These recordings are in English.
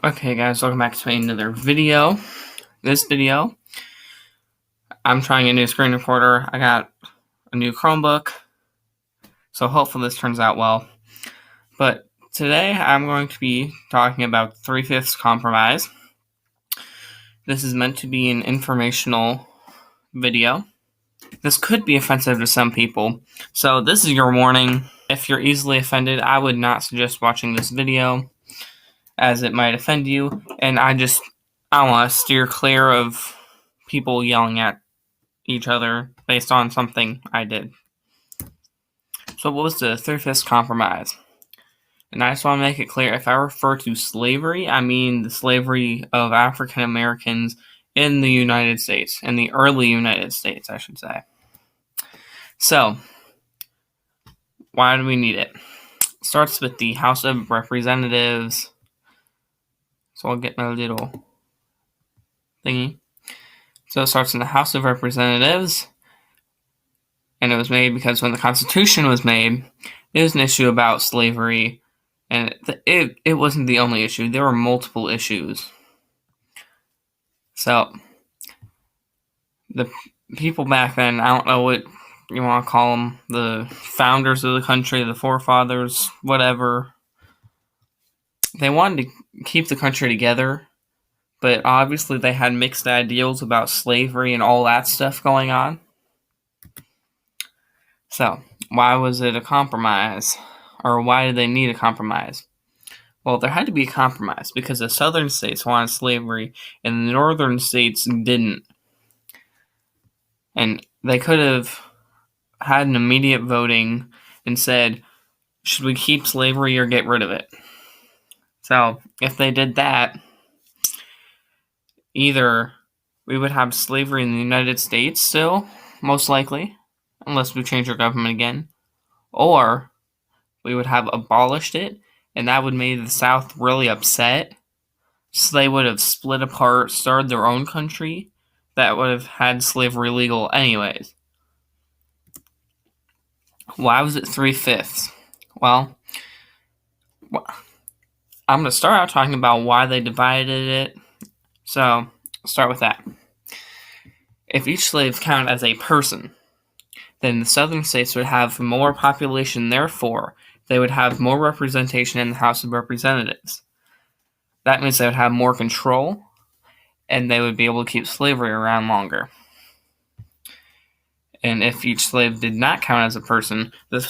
Okay guys, welcome back to another video. This video, I'm trying a new screen recorder. I got a new Chromebook, so hopefully this turns out well. But today I'm going to be talking about three-fifths compromise. This is meant to be an informational video. This could be offensive to some people, so this is your warning. If you're easily offended, I would not suggest watching this video, as it might offend you, and I want to steer clear of people yelling at each other based on something I did. So what was the three-fifths compromise? And I just want to make it clear, if I refer to slavery, I mean the slavery of African Americans in the United States, in the early United States, I should say. So, why do we need it? It starts with the House of Representatives. So I'll get my little thingy. So it starts in the House of Representatives, and it was made because when the Constitution was made, it was an issue about slavery, and it wasn't the only issue. There were multiple issues. So, the people back then, I don't know what you want to call them, the founders of the country, the forefathers, whatever, they wanted to keep the country together, but obviously they had mixed ideals about slavery and all that stuff going on. So, why was it a compromise? Or why did they need a compromise? Well, there had to be a compromise because the southern states wanted slavery and the northern states didn't. And they could have had an immediate voting and said, should we keep slavery or get rid of it? So, if they did that, either we would have slavery in the United States still, most likely, unless we change our government again, or we would have abolished it, and that would make the South really upset, so they would have split apart, started their own country that would have had slavery legal anyways. Why was it three-fifths? Well, I'm going to start out talking about why they divided it. So, I'll start with that. If each slave counted as a person, then the southern states would have more population, therefore, they would have more representation in the House of Representatives. That means they would have more control, and they would be able to keep slavery around longer. And if each slave did not count as a person, the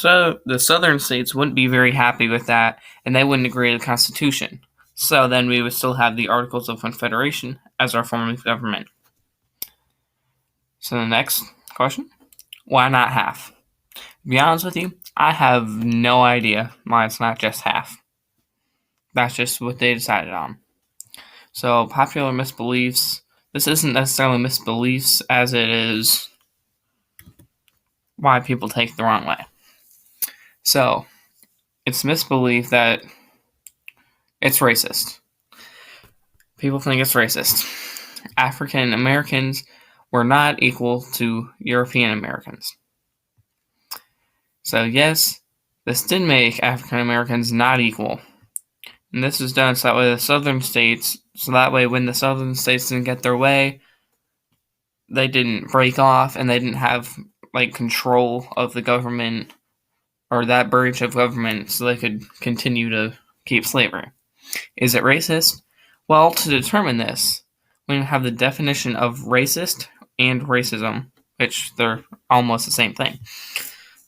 southern states wouldn't be very happy with that, and they wouldn't agree to the Constitution. So then we would still have the Articles of Confederation as our form of government. So the next question, why not half? To be honest with you, I have no idea why it's not just half. That's just what they decided on. So popular misbeliefs, this isn't necessarily misbeliefs as it is why people take it the wrong way. So, it's misbelief that it's racist. People think it's racist. African Americans were not equal to European Americans. So yes, this did make African Americans not equal. And this was done so that way the southern states, so that way when the southern states didn't get their way, they didn't break off and they didn't have control of the government or that branch of government so they could continue to keep slavery. Is it racist? Well, to determine this, we have the definition of racist and racism, which they're almost the same thing.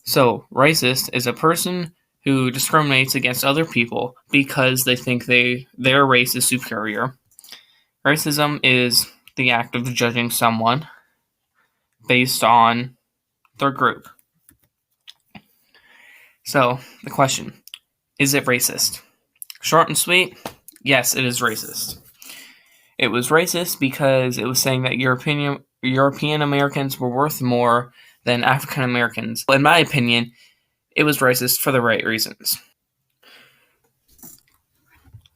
So, racist is a person who discriminates against other people because they think their race is superior. Racism is the act of judging someone based on their group. So, the question, is it racist? Short and sweet, yes, it is racist. It was racist because it was saying that European Americans were worth more than African Americans. In my opinion, it was racist for the right reasons.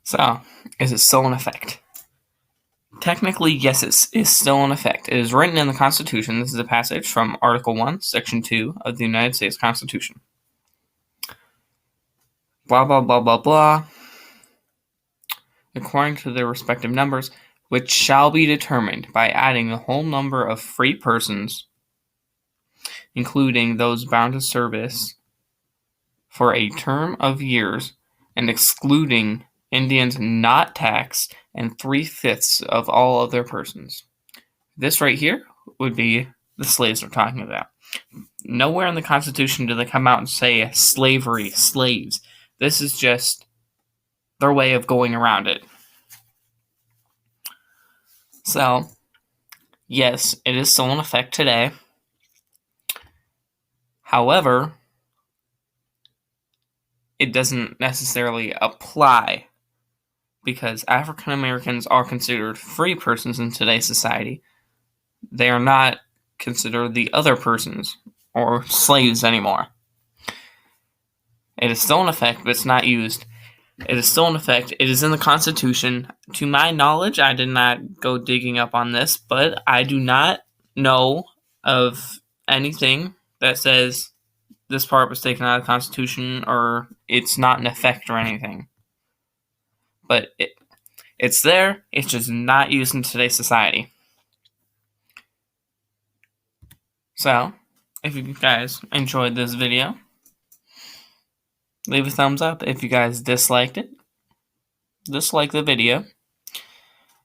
So, is it still in effect? Technically, yes, it is still in effect. It is written in the Constitution. This is a passage from Article 1, Section 2 of the United States Constitution. Blah, blah, blah, blah, blah. according to their respective numbers, which shall be determined by adding the whole number of free persons, including those bound to service for a term of years, and excluding Indians not taxed and 3/5 of all other persons. This right here would be the slaves we're talking about. Nowhere in the Constitution do they come out and say slavery, slaves. This is just their way of going around it. So, yes, it is still in effect today. However, it doesn't necessarily apply because African Americans are considered free persons in today's society. They are not considered the other persons or slaves anymore. It is still in effect, but it's not used. It is still in effect. It is in the Constitution. To my knowledge, I did not go digging up on this, but I do not know of anything that says this part was taken out of the Constitution or it's not in effect or anything. But it's there. It's just not used in today's society. So, if you guys enjoyed this video, leave a thumbs up. If you guys disliked it, dislike the video.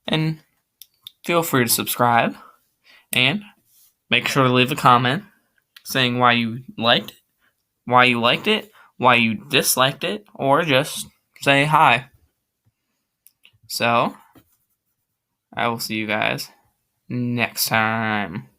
And feel free to subscribe. And make sure to leave a comment saying why you liked it, why you disliked it, or just say hi. So, I will see you guys next time.